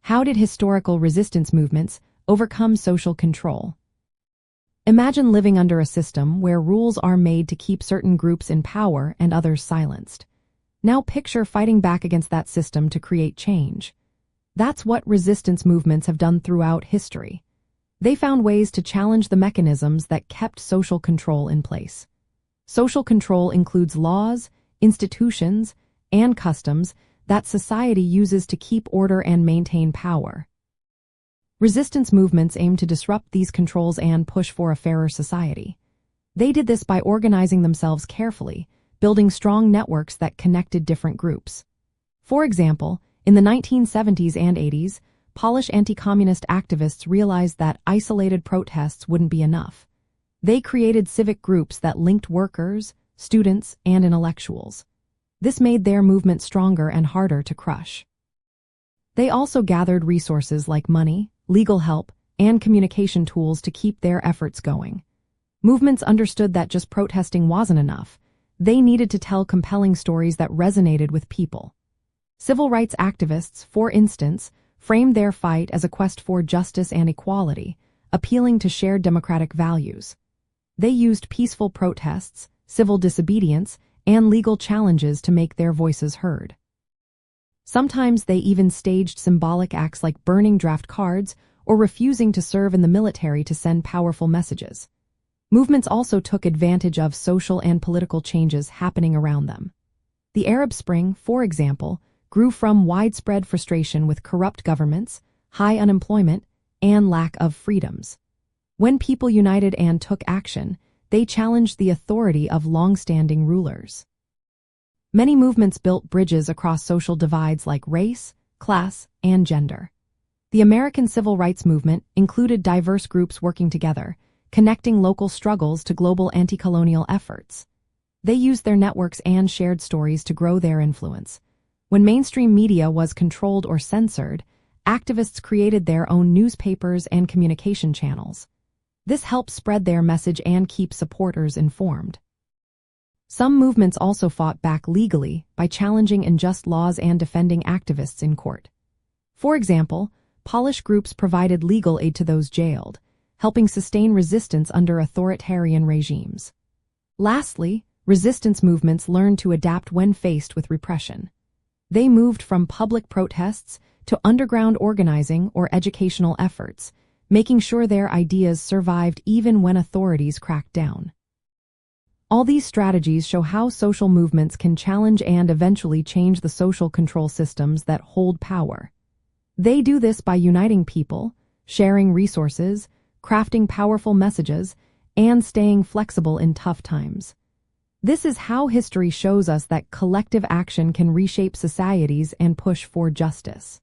How did historical resistance movements overcome social control? Imagine living under a system where rules are made to keep certain groups in power and others silenced. Now picture fighting back against that system to create change. That's what resistance movements have done throughout history. They found ways to challenge the mechanisms that kept social control in place. Social control includes laws, institutions, and customs that society uses to keep order and maintain power. Resistance movements aim to disrupt these controls and push for a fairer society. They did this by organizing themselves carefully, building strong networks that connected different groups. For example, in the 1970s and 80s, Polish anti-communist activists realized that isolated protests wouldn't be enough. They created civic groups that linked workers, students, and intellectuals. This made their movement stronger and harder to crush. They also gathered resources like money, legal help, and communication tools to keep their efforts going. Movements understood that just protesting wasn't enough. They needed to tell compelling stories that resonated with people. Civil rights activists, for instance, framed their fight as a quest for justice and equality, appealing to shared democratic values. They used peaceful protests, civil disobedience, and legal challenges to make their voices heard. Sometimes they even staged symbolic acts like burning draft cards or refusing to serve in the military to send powerful messages. Movements also took advantage of social and political changes happening around them. The Arab Spring, for example, grew from widespread frustration with corrupt governments, high unemployment, and lack of freedoms. When people united and took action, they challenged the authority of long-standing rulers. Many movements built bridges across social divides like race, class, and gender. The American Civil Rights Movement included diverse groups working together, connecting local struggles to global anti-colonial efforts. They used their networks and shared stories to grow their influence. When mainstream media was controlled or censored, activists created their own newspapers and communication channels. This helped spread their message and keep supporters informed. Some movements also fought back legally by challenging unjust laws and defending activists in court. For example, Polish groups provided legal aid to those jailed, helping sustain resistance under authoritarian regimes. Lastly, resistance movements learned to adapt when faced with repression. They moved from public protests to underground organizing or educational efforts, making sure their ideas survived even when authorities cracked down. All these strategies show how social movements can challenge and eventually change the social control systems that hold power. They do this by uniting people, sharing resources, crafting powerful messages, and staying flexible in tough times. This is how history shows us that collective action can reshape societies and push for justice.